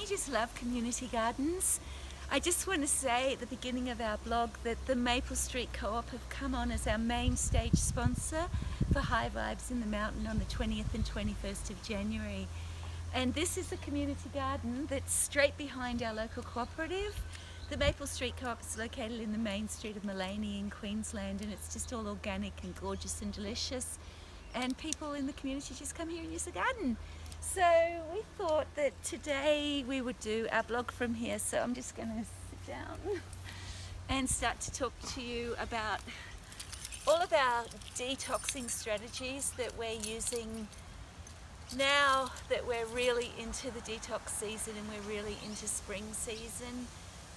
you just love community gardens? I just want to say at the beginning of our blog that the Maple Street Co-op have come on as our main stage sponsor for High Vibes in the Mountain on the 20th and 21st of January. And this is a community garden that's straight behind our local cooperative. The Maple Street Co-op is located in the main street of Mullaney in Queensland, and it's just all organic and gorgeous and delicious. And people in the community just come here and use the garden. So we thought that today we would do our blog from here. So I'm just going to sit down and start to talk to you about all of our detoxing strategies that we're using now that we're really into the detox season and we're really into spring season.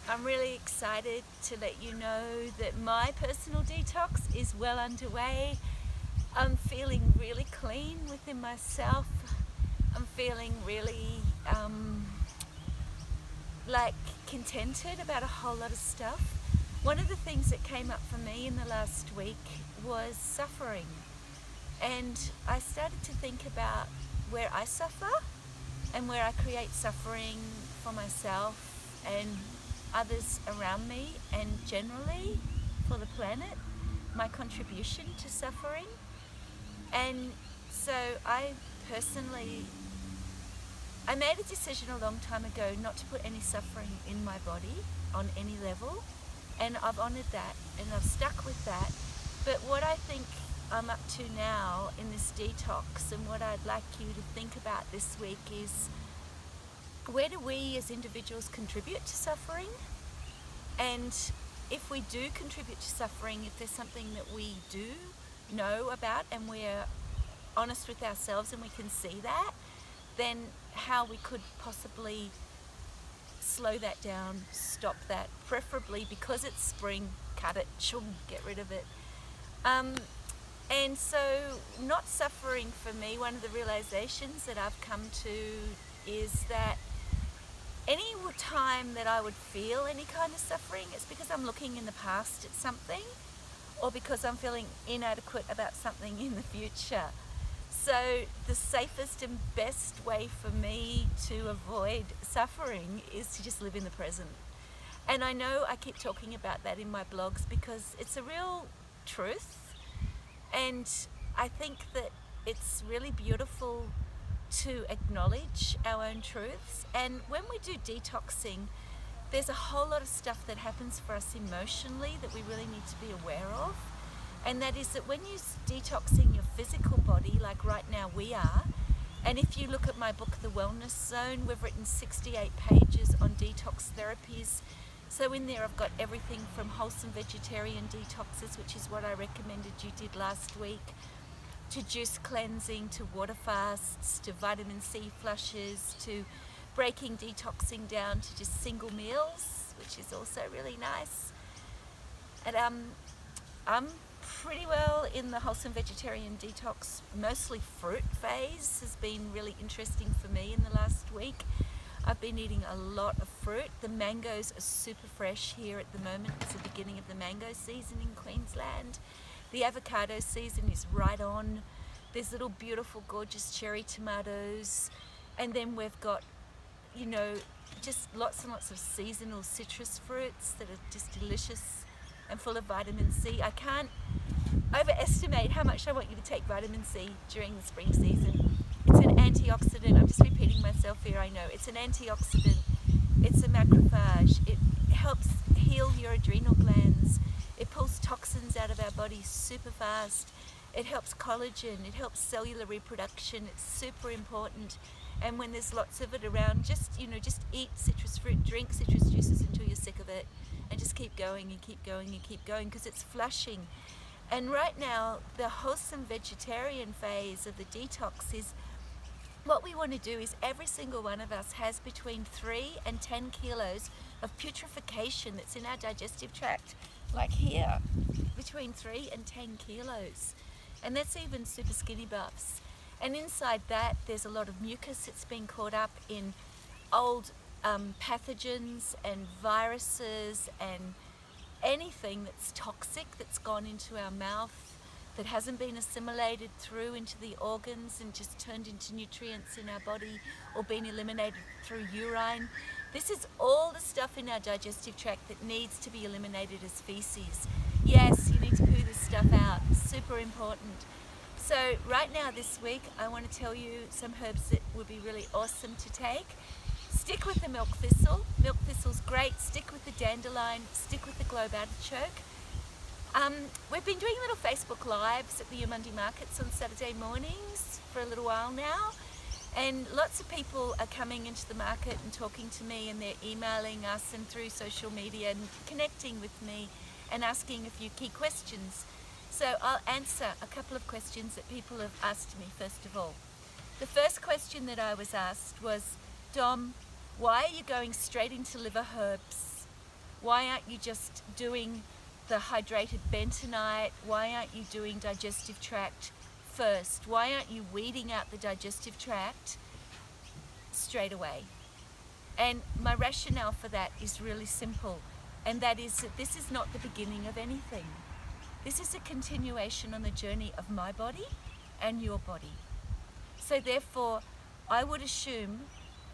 I'm really excited to let you know that my personal detox is well underway. I'm feeling really clean within myself. I'm feeling really contented about a whole lot of stuff. One of the things that came up for me in the last week was suffering, and I started to think about where I suffer and where I create suffering for myself and others around me, and generally for the planet, my contribution to suffering. And so I made a decision a long time ago not to put any suffering in my body on any level, and I've honoured that and I've stuck with that. But what I think I'm up to now in this detox, and what I'd like you to think about this week, is where do we as individuals contribute to suffering? And if we do contribute to suffering, if there's something that we do know about and we're honest with ourselves and we can see that, then how we could possibly slow that down, stop that, preferably because it's spring, cut it, get rid of it. And so not suffering for me, one of the realizations that I've come to is that any time that I would feel any kind of suffering, it's because I'm looking in the past at something, or because I'm feeling inadequate about something in the future. So the safest and best way for me to avoid suffering is to just live in the present. And I know I keep talking about that in my blogs because it's a real truth, and I think that it's really beautiful to acknowledge our own truths. And when we do detoxing, there's a whole lot of stuff that happens for us emotionally that we really need to be aware of. And that is that when you're detoxing your physical body, like right now we are, and if you look at my book, The Wellness Zone, we've written 68 pages on detox therapies. So in there I've got everything from wholesome vegetarian detoxes, which is what I recommended you did last week, to juice cleansing, to water fasts, to vitamin C flushes, to breaking detoxing down to just single meals, which is also really nice. And I'm pretty well in the wholesome vegetarian detox, mostly fruit phase has been really interesting for me in the last week. I've been eating a lot of fruit. The mangoes are super fresh here at the moment. It's the beginning of the mango season in Queensland. The avocado season is right on. There's little beautiful gorgeous cherry tomatoes, and then we've got, just lots and lots of seasonal citrus fruits that are just delicious and full of vitamin C. I can't overestimate how much I want you to take vitamin C during the spring season. It's an antioxidant. I'm just repeating myself here, I know. It's an antioxidant. It's a macrophage. It helps heal your adrenal glands. It pulls toxins out of our body super fast. It helps collagen. It helps cellular reproduction. It's super important. And when there's lots of it around, just eat citrus fruit, drink citrus juices until you're sick of it, and just keep going and keep going and keep going, because it's flushing. And right now, the wholesome vegetarian phase of the detox is, what we want to do is every single one of us has between 3 and 10 kilos of putrefaction that's in our digestive tract, like here, between 3 and 10 kilos. And that's even super skinny buffs. And inside that, there's a lot of mucus that's been caught up in old pathogens and viruses and anything that's toxic that's gone into our mouth, that hasn't been assimilated through into the organs and just turned into nutrients in our body or been eliminated through urine. This is all the stuff in our digestive tract that needs to be eliminated as feces. Yes, you need to poo this stuff out. Super important. So right now this week I want to tell you some herbs that would be really awesome to take. Stick with the milk thistle. Milk thistle's great. Stick with the dandelion. Stick with the globe artichoke. We've been doing little Facebook Lives at the Yamundi markets on Saturday mornings for a little while now, and lots of people are coming into the market and talking to me, and they're emailing us and through social media and connecting with me and asking a few key questions. So I'll answer a couple of questions that people have asked me first of all. The first question that I was asked was, Dom, why are you going straight into liver herbs? Why aren't you just doing the hydrated bentonite? Why aren't you doing digestive tract first? Why aren't you weeding out the digestive tract straight away? And my rationale for that is really simple, and that is that this is not the beginning of anything. This is a continuation on the journey of my body and your body. So therefore, I would assume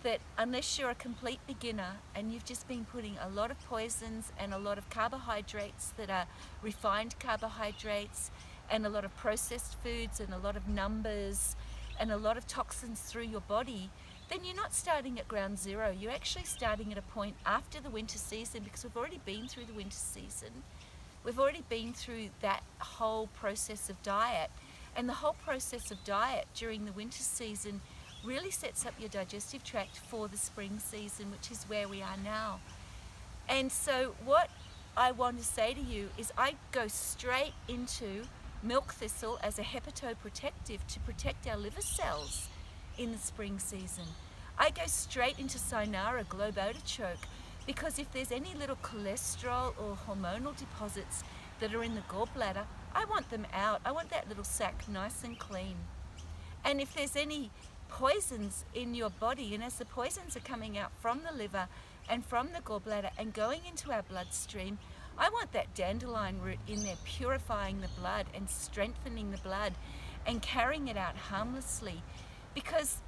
that unless you're a complete beginner and you've just been putting a lot of poisons and a lot of carbohydrates that are refined carbohydrates and a lot of processed foods and a lot of numbers and a lot of toxins through your body, then you're not starting at ground zero. You're actually starting at a point after the winter season, because we've already been through the winter season. We've already been through that whole process of diet, and the whole process of diet during the winter season really sets up your digestive tract for the spring season, which is where we are now. And so what I want to say to you is I go straight into milk thistle as a hepatoprotective to protect our liver cells in the spring season. I go straight into Cynara globe artichoke because if there's any little cholesterol or hormonal deposits that are in the gallbladder, I want them out. I want that little sac nice and clean. And if there's any poisons in your body, and as the poisons are coming out from the liver and from the gallbladder and going into our bloodstream, I want that dandelion root in there purifying the blood and strengthening the blood and carrying it out harmlessly, because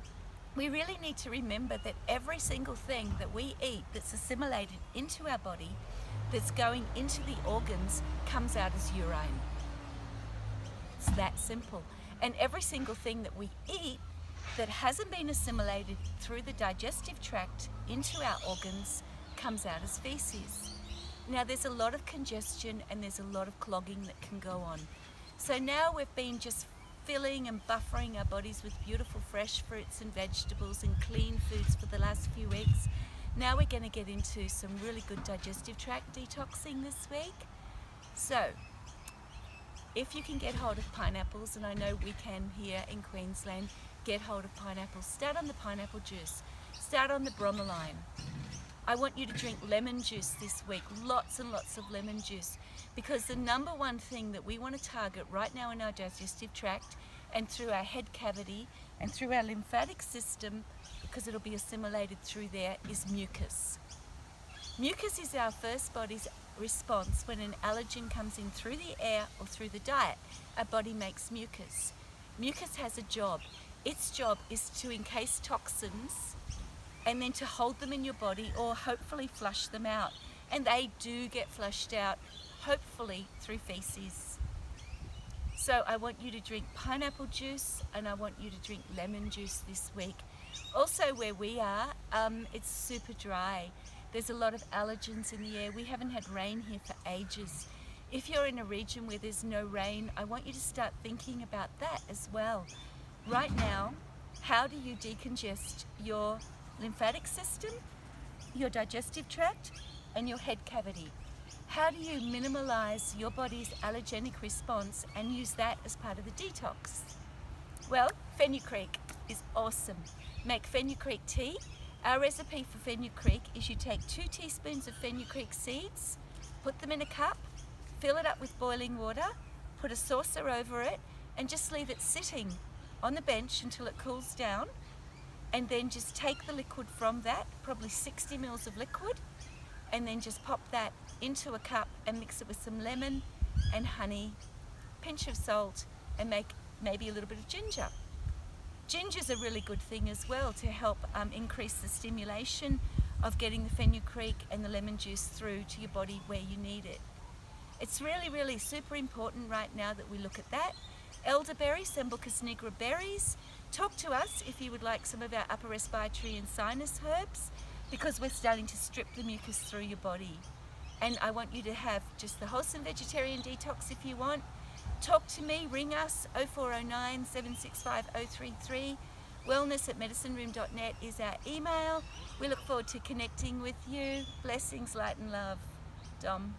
we really need to remember that every single thing that we eat that's assimilated into our body, that's going into the organs, comes out as urine. It's that simple. And every single thing that we eat that hasn't been assimilated through the digestive tract into our organs comes out as feces. Now there's a lot of congestion and there's a lot of clogging that can go on. So now we've been just filling and buffering our bodies with beautiful fresh fruits and vegetables and clean foods for the last few weeks. Now we're going to get into some really good digestive tract detoxing this week. So if you can get hold of pineapples, and I know we can here in Queensland, get hold of pineapples. Start on the pineapple juice. Start on the bromelain. I want you to drink lemon juice this week, lots and lots of lemon juice, because the number one thing that we want to target right now in our digestive tract and through our head cavity and through our lymphatic system, because it'll be assimilated through there, is mucus. Mucus is our first body's response when an allergen comes in through the air or through the diet. Our body makes mucus. Mucus has a job. Its job is to encase toxins and then to hold them in your body or hopefully flush them out. And they do get flushed out, hopefully through feces. So I want you to drink pineapple juice and I want you to drink lemon juice this week. Also where we are, it's super dry. There's a lot of allergens in the air. We haven't had rain here for ages. If you're in a region where there's no rain, I want you to start thinking about that as well. Right now, how do you decongest your lymphatic system, your digestive tract, and your head cavity? How do you minimalize your body's allergenic response and use that as part of the detox? Well, fenugreek is awesome. Make fenugreek tea. Our recipe for fenugreek is you take 2 teaspoons of fenugreek seeds, put them in a cup, fill it up with boiling water, put a saucer over it, and just leave it sitting on the bench until it cools down, and then just take the liquid from that, probably 60 mils of liquid, and then just pop that into a cup and mix it with some lemon and honey, pinch of salt, and make maybe a little bit of ginger. Ginger's a really good thing as well to help increase the stimulation of getting the fenugreek and the lemon juice through to your body where you need it. It's really, really super important right now that we look at that. Elderberry, Sambucus nigra berries. Talk to us if you would like some of our upper respiratory and sinus herbs, because we're starting to strip the mucus through your body. And I want you to have just the wholesome vegetarian detox if you want. Talk to me, ring us, 0409 765 033. wellness@medicineroom.net is our email. We look forward to connecting with you. Blessings, light and love. Dom.